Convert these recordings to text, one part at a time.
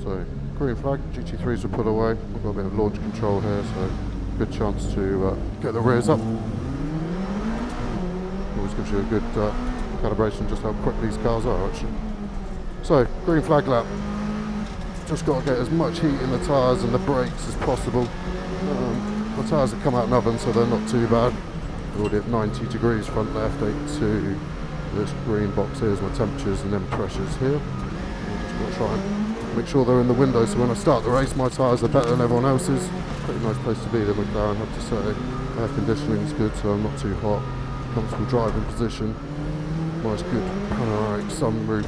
So green flag, GT3s are put away. We've got a bit of launch control here, so good chance to get the rears up. Always gives you a good calibration just how quick these cars are actually. So green flag lap. Just got to get as much heat in the tyres and the brakes as possible. The tyres have come out in oven, so they're not too bad. We're already at 90 degrees front left, 82. This green box here is my temperatures and then pressures here. I'm just going to try and make sure they're in the window, so when I start the race my tyres are better than everyone else's. Pretty nice place to be there, McLaren, I have to say. Air conditioning's good, so I'm not too hot. Comfortable driving position. Nice good panoramic sunroof.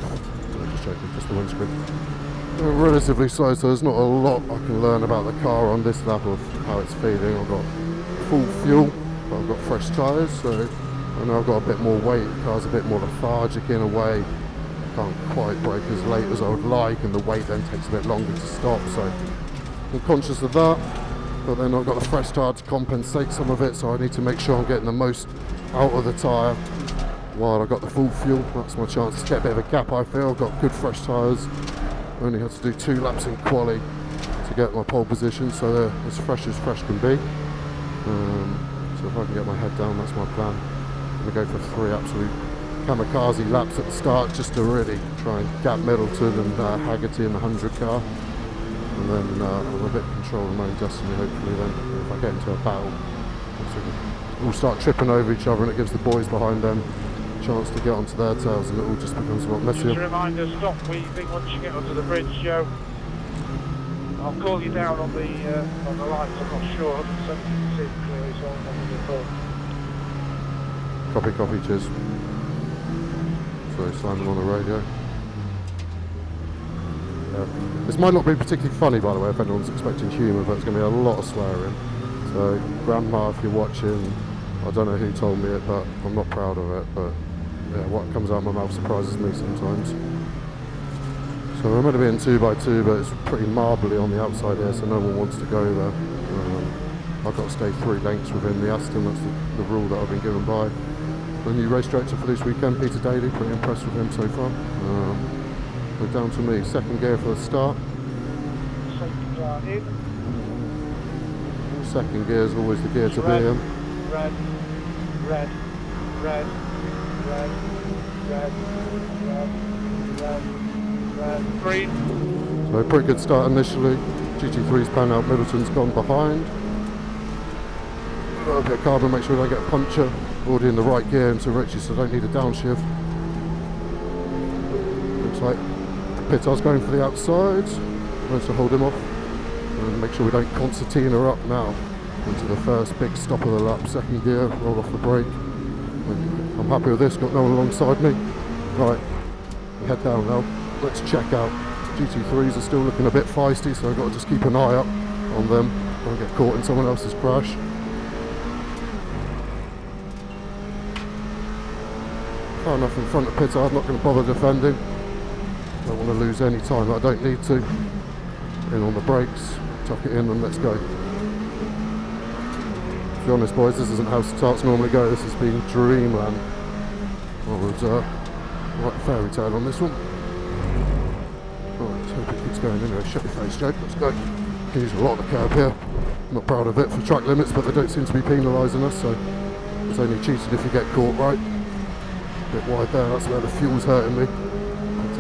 Just checking, just the windscreen. Relatively slow, so there's not a lot I can learn about the car on this lap of how it's feeling. I've got full fuel, but I've got fresh tyres, so I know I've got a bit more weight. The car's a bit more lethargic in a way. I can't quite brake as late as I would like, and the weight then takes a bit longer to stop, so I'm conscious of that. But then I've got the fresh tyre to compensate some of it, so I need to make sure I'm getting the most out of the tyre while I've got the full fuel. That's my chance to get a bit of a gap, I feel. I've got good fresh tyres. Only had to do 2 laps in quali to get my pole position, so they're as fresh can be. So if I can get my head down, that's my plan. I'm going to go for 3 absolute kamikaze laps at the start, just to really try and gap Middleton and Haggerty in the 100 car. And then I'm a bit control of my own destiny, hopefully. Then if I get into a battle, we'll start tripping over each other, and it gives the boys behind them chance to get onto their tails, and it all just becomes a lot messier. Just a reminder, stop weaving once you get onto the bridge, Joe. I'll call you down on the lights, I'm not sure, 170 see it clearly, so I'm on the phone. Copy, cheers. So Simon on the radio. This might not be particularly funny, by the way, if anyone's expecting humour, but it's going to be a lot of swearing. So, Grandma, if you're watching, I don't know who told me it, but I'm not proud of it, but yeah, what comes out of my mouth surprises me sometimes. So we're meant to be in 2x2, but it's pretty marbly on the outside here, so no one wants to go there. I've got to stay 3 lengths within the Aston, that's the rule that I've been given by the new race director for this weekend, Peter Daly. Pretty impressed with him so far. We're down to me, 2nd gear for the start. Safety car in. 2nd gear is always the gear to be in. Red, red, red, red, red, red, red, red, green. So pretty good start initially. GT3's pan out, Middleton's gone behind. A bit of carbon, make sure I don't get a puncture. Already in the right gear into Richie, so I don't need a downshift. Looks like Pittar's going for the outside. Going to hold him off. And make sure we don't concertina up now. Into the first big stop of the lap, 2nd gear, roll off the brake. I'm happy with this, got no one alongside me. Right, head down now, let's check out. GT3s are still looking a bit feisty, so I've got to just keep an eye up on them. Don't get caught in someone else's crash. Far enough in front of Pittar, I'm not going to bother defending. Don't want to lose any time that I don't need to. In on the brakes, tuck it in and let's go. To be honest boys, this isn't how starts normally go, this has been dreamland. I would write a fairy tale on this one. Right, let's hope it keeps going anyway. Shut your face, Jake, let's go. Can use a lot of the curb here. Not proud of it for track limits, but they don't seem to be penalising us, so it's only cheated if you get caught right. A bit wide there, that's where the fuel's hurting me.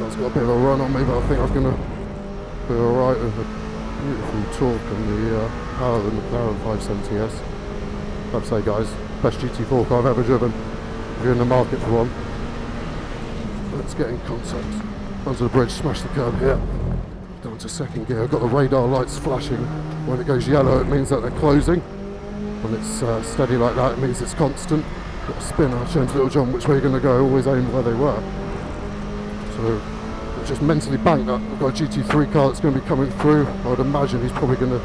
It's got a bit of a run on me, but I think I'm going to be alright with a beautiful torque and the power of the McLaren 570S. I have to say guys, best GT4 car I've ever driven. If you're in the market for one, let's get in contact. Onto the bridge, smash the curb here. Down to 2nd gear, I've got the radar lights flashing. When it goes yellow, it means that they're closing. When it's steady like that, it means it's constant. Got a spinner, change Little John which way you're going to go, always aim where they were. So just mentally banked that I've got a GT3 car that's going to be coming through. I would imagine he's probably going to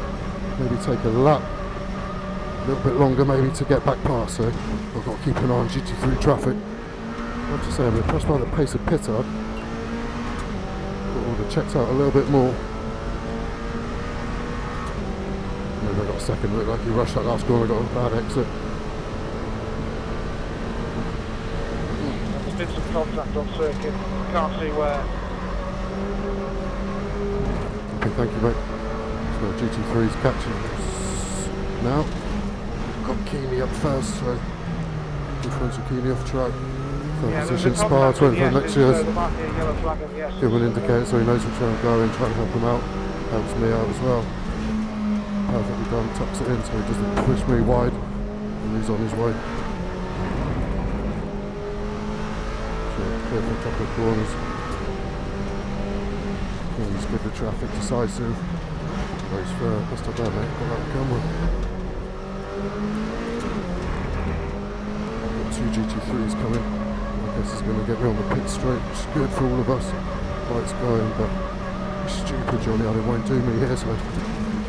maybe take a lap, a little bit longer maybe to get back past, so I've got to keep an eye on GT3 traffic. I have to say I'm impressed by the pace of Pittar. Got all the checks out a little bit more. Maybe I got a 2nd, looked like he rushed that last corner, got a bad exit. There's been some contact on circuit, can't see where. thank you, mate. So GT3's catching us now. Got Keeney up first, so differential Keeney off track. Third position, Spa, 25 next year's. There might be a yellow flag on the S. Give him an indicator so he knows which way I'm going, trying to help him out. Helps me out as well. Perfectly done, tucks it in so he doesn't push me wide, and he's on his way. So clear for a couple of corners. He's good with traffic, decisive. Race fair, best of that, mate. Got that camera. Got two GT3s coming. I guess he's going to get me on the pit straight, which is good for all of us. Light's going, but stupid Johnny Allen won't do me here, so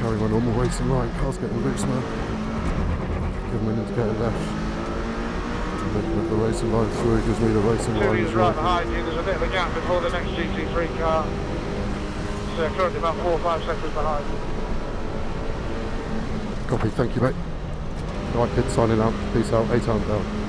carry my normal racing line. Car's getting loose, man. Give him an indicator left. Looking at the racing line through, gives me the racing line Two as right well. behind you. There's a bit of a gap before the next GT3 car. So currently about 4 or 5 seconds behind. Copy, thank you, mate. Alright, kids, signing out. Peace out, 8 down.